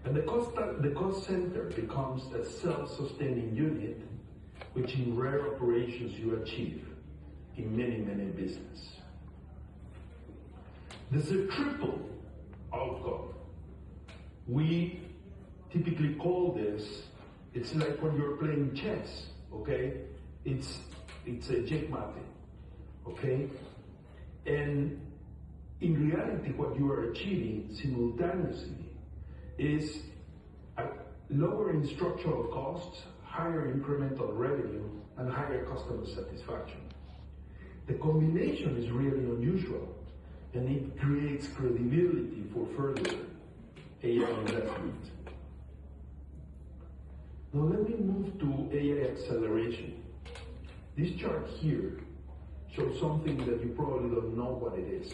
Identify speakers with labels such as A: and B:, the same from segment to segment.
A: And the cost center becomes a self-sustaining unit, which in rare operations you achieve in many, many businesses. There's a triple outcome. We typically call this, it's like when you're playing chess, okay? It's a checkmate, okay? And in reality, what you are achieving simultaneously is lowering structural costs, higher incremental revenue, and higher customer satisfaction. The combination is really unusual, and it creates credibility for further AI investment. Now let me move to AI acceleration. This chart here shows something that you probably don't know what it is.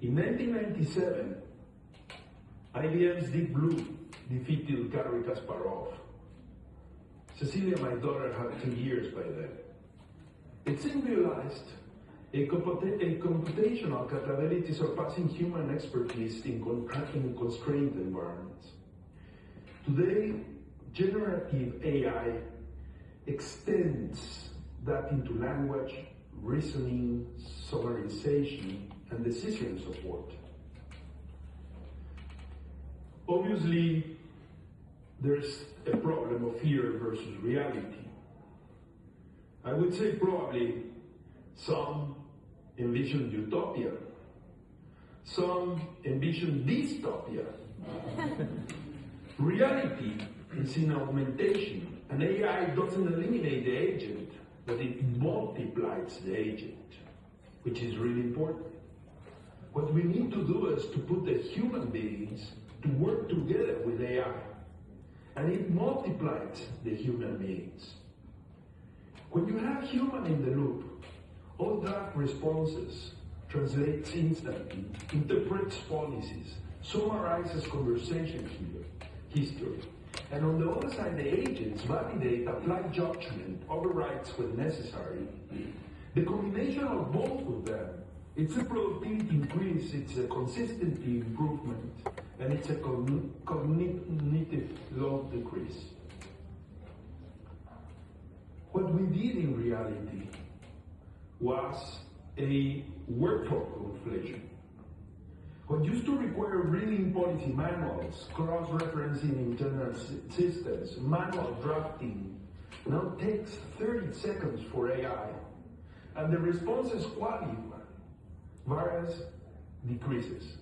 A: In 1997, IBM's Deep Blue defeated Garry Kasparov. Cecilia, my daughter, had 2 years by then. It symbolized a computational capability surpassing human expertise in constrained environments. Today, generative AI extends that into language, reasoning, summarization, and decision support. Obviously, there's a problem of fear versus reality. I would say probably some envision utopia, some envision dystopia. Reality is in augmentation, and AI doesn't eliminate the agent, but it multiplies the agent, which is really important. What we need to do is to put the human beings to work together with AI, and it multiplies the human beings. When you have human in the loop, all draft responses translates instantly, interprets policies, summarizes conversation history, and on the other side, the agents validate, apply judgment, overrides when necessary. The combination of both of them, it's a productivity increase, it's a consistency improvement, and it's a cognitive load decrease. What we did in reality was a workflow conflation. What used to require reading policy manuals, cross-referencing internal systems, manual drafting, now takes 30 seconds for AI, and the responses quality varies, decreases.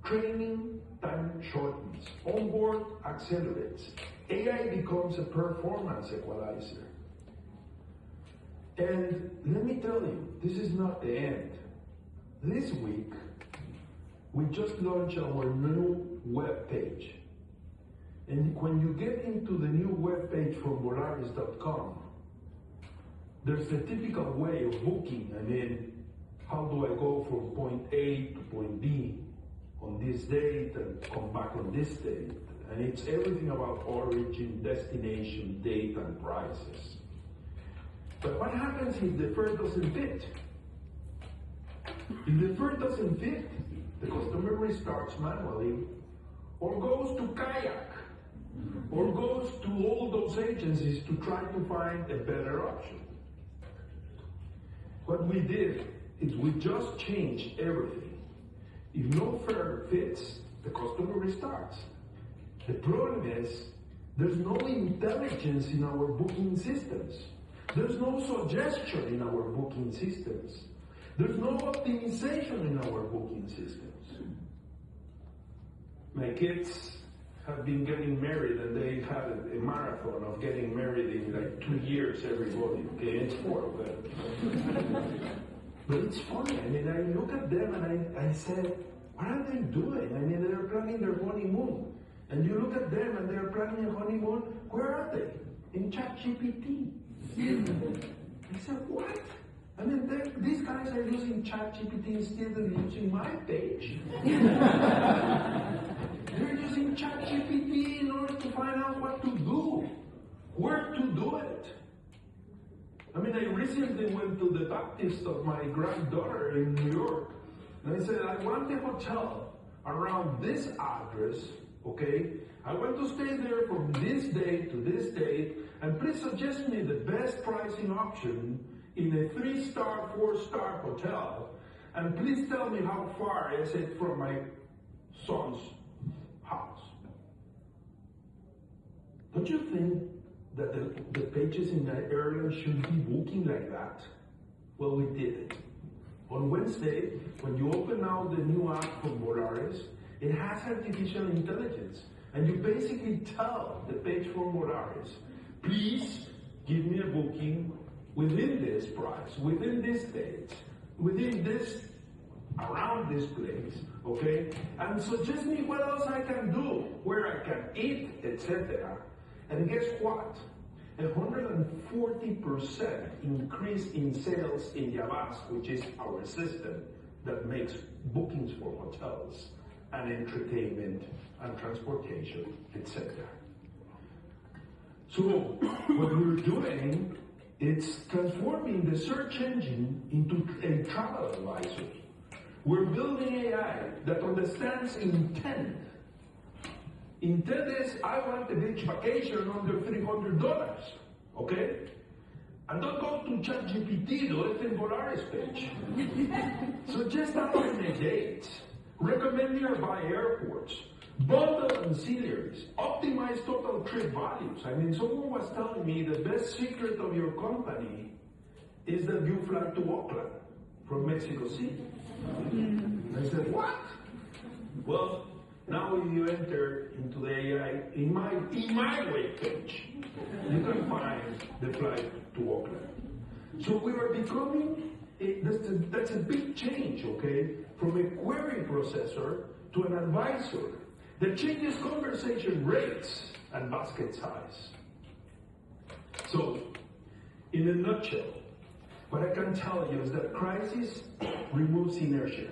A: Training time shortens, onboard accelerates. AI becomes a performance equalizer. And let me tell you, this is not the end. This week, we just launched our new web page. And when you get into the new web page from Volaris.com, there's a typical way of booking. I mean, how do I go from point A to point B on this date and come back on this date? And it's everything about origin, destination, date, and prices. But what happens if the fare doesn't fit? If the fare doesn't fit, the customer restarts manually, or goes to Kayak, or goes to all those agencies to try to find a better option. What we did is we just changed everything. If no fare fits, the customer restarts. The problem is, there's no intelligence in our booking systems. There's no suggestion in our booking systems. There's no optimization in our booking systems. My kids have been getting married, and they had a marathon of getting married in like 2 years, everybody. Okay, it's 4 of them. But it's funny. I mean, I look at them and I said, what are they doing? I mean, they're planning their honeymoon. And you look at them and they're planning a honeymoon. Where are they? In ChatGPT. I said, what? I mean, these guys are using ChatGPT instead of using my page. They're using ChatGPT in order to find out what to do, where to do it. I mean, I recently went to the Baptist of my granddaughter in New York, and I said, I want a hotel around this address okay? I want to stay there from this date to this date, and please suggest me the best pricing option in a 3-star, 4-star hotel, and please tell me how far is it from my son's house. Don't you think that the pages in the airline should be booking like that? Well, we did it. On Wednesday, when you open now the new app from Volaris, it has artificial intelligence. And you basically tell the page from Volaris, please give me a booking within this price, within this date, within this, around this place, okay? And suggest me what else I can do, where I can eat, etc. And guess what? 140% increase in sales in Yavas, which is our system that makes bookings for hotels and entertainment and transportation, etc. So what we're doing is transforming the search engine into a travel advisor. We're building AI that understands intent. Intent is, I want a beach vacation under $300, okay? And don't go to ChatGPT, do it in Volaris page. So just alternate dates, recommend nearby airports, bundle ancillaries, optimize total trip values. I mean, someone was telling me the best secret of your company is that you fly to Oakland from Mexico City. I said, what? Well, now you enter into the AI, in my web page, you can find the flight to Oakland. So we are becoming, that's a big change, okay? From a query processor to an advisor that changes conversation rates and basket size. So, in a nutshell, what I can tell you is that crisis removes inertia.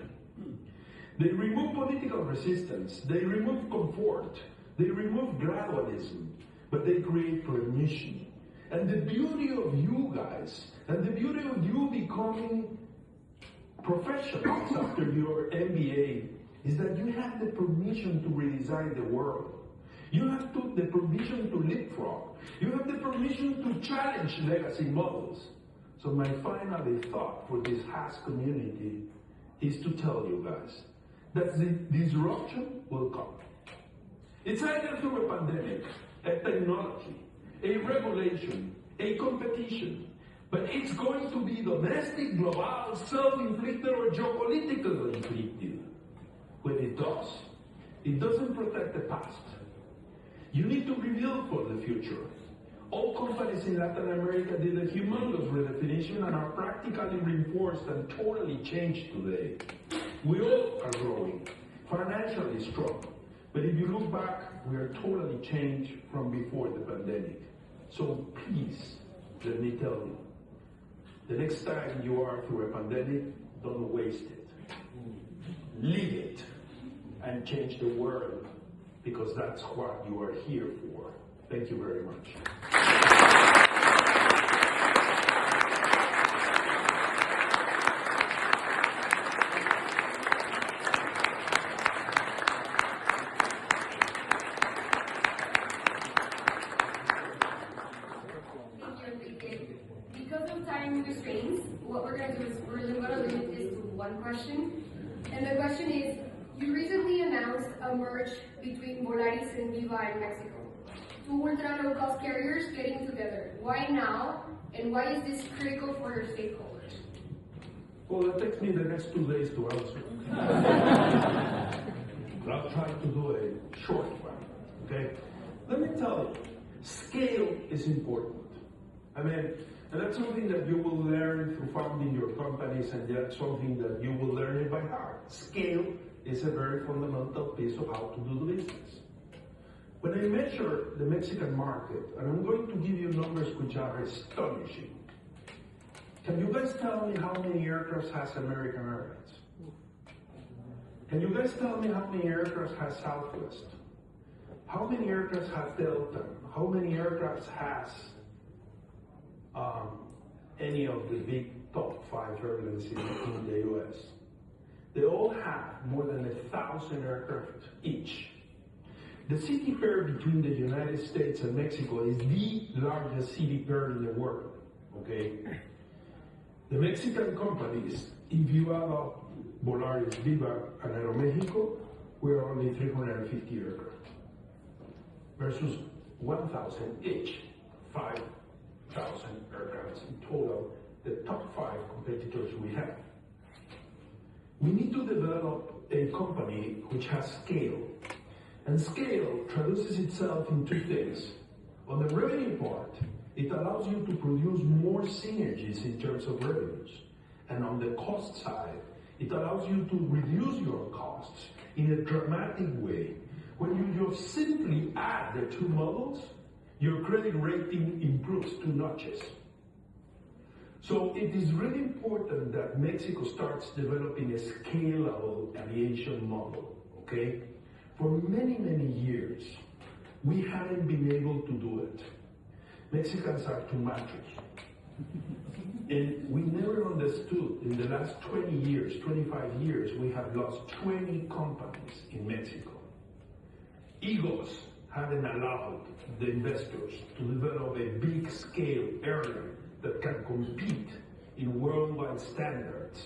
A: They remove political resistance, they remove comfort, they remove gradualism, but they create permission. And the beauty of you guys, and the beauty of you becoming professionals after your MBA, is that you have the permission to redesign the world. You have the permission to leapfrog. You have the permission to challenge legacy models. So my final thought for this HAS community is to tell you guys that the disruption will come. It's either through a pandemic, a technology, a regulation, a competition, but it's going to be domestic, global, self-inflicted, or geopolitical inflicted. When it does, it doesn't protect the past. You need to rebuild for the future. All companies in Latin America did a humongous redefinition and are practically reinforced and totally changed today. We all are growing, financially strong. But if you look back, we are totally changed from before the pandemic. So please, let me tell you, the next time you are through a pandemic, don't waste it. Live it and change the world, because that's what you are here for. Thank you very much.
B: Because of time restraints, what we're going to do is we're going to limit this to one question. And the question is, you recently announced a merge between Volaris and Viva in Mexico. Two ultra low-cost carriers getting together. Why now? And why is this critical for your stakeholders?
A: Well, that takes me the next 2 days to answer. But I'll try to do a short one, okay? Let me tell you, scale is important. I mean, and that's something that you will learn through founding your companies, and that's something that you will learn it by heart. Scale is a very fundamental piece of how to do the business. When I measure the Mexican market, and I'm going to give you numbers which are astonishing. Can you guys tell me how many aircraft has American Airlines? Can you guys tell me how many aircraft has Southwest? How many aircraft has Delta? How many aircraft has any of the big top 5 airlines in the US? They all have more than 1,000 aircraft each. The city pair between the United States and Mexico is the largest city pair in the world, okay? The Mexican companies, if you add up Volaris, Viva, and Aeromexico, we're only 350 aircraft versus 1,000 each, 5,000 aircraft in total, the top 5 competitors we have. We need to develop a company which has scale. And scale traduces itself in 2 things. On the revenue part, it allows you to produce more synergies in terms of revenues. And on the cost side, it allows you to reduce your costs in a dramatic way. When you just simply add the 2 models, your credit rating improves 2 notches. So it is really important that Mexico starts developing a scalable aviation model, okay? For many, many years, we haven't been able to do it. Mexicans are too machos. And we never understood, in the last 20 years, 25 years, we have lost 20 companies in Mexico. Egos haven't allowed the investors to develop a big scale airline that can compete in worldwide standards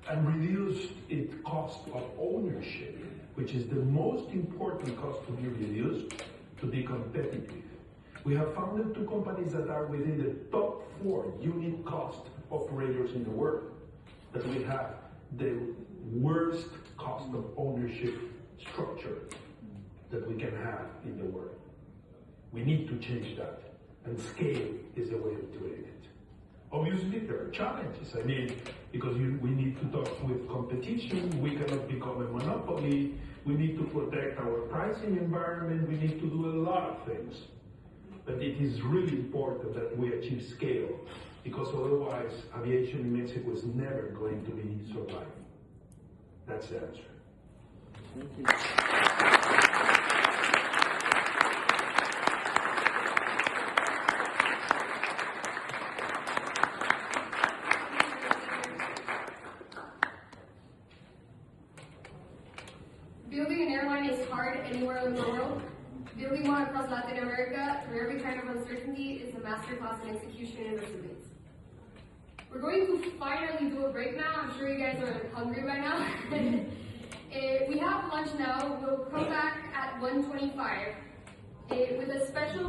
A: and reduce its cost of ownership, which is the most important cost to be reduced to be competitive. We have founded 2 companies that are within the top 4 unit cost operators in the world, but we have the worst cost of ownership structure that we can have in the world. We need to change that, and scale is a way of doing it. Obviously, there are challenges. I mean, because we need to talk with competition, we cannot become a monopoly, we need to protect our pricing environment, we need to do a lot of things. But it is really important that we achieve scale, because otherwise aviation in Mexico is never going to be surviving. That's the answer.
C: Thank you.
B: Building an airline is hard anywhere in the world. Building one across Latin America through every kind of uncertainty is a masterclass in execution and resilience. We're going to finally do a break now. I'm sure you guys are hungry by now. We have lunch now. We'll come back at 1:25 with a special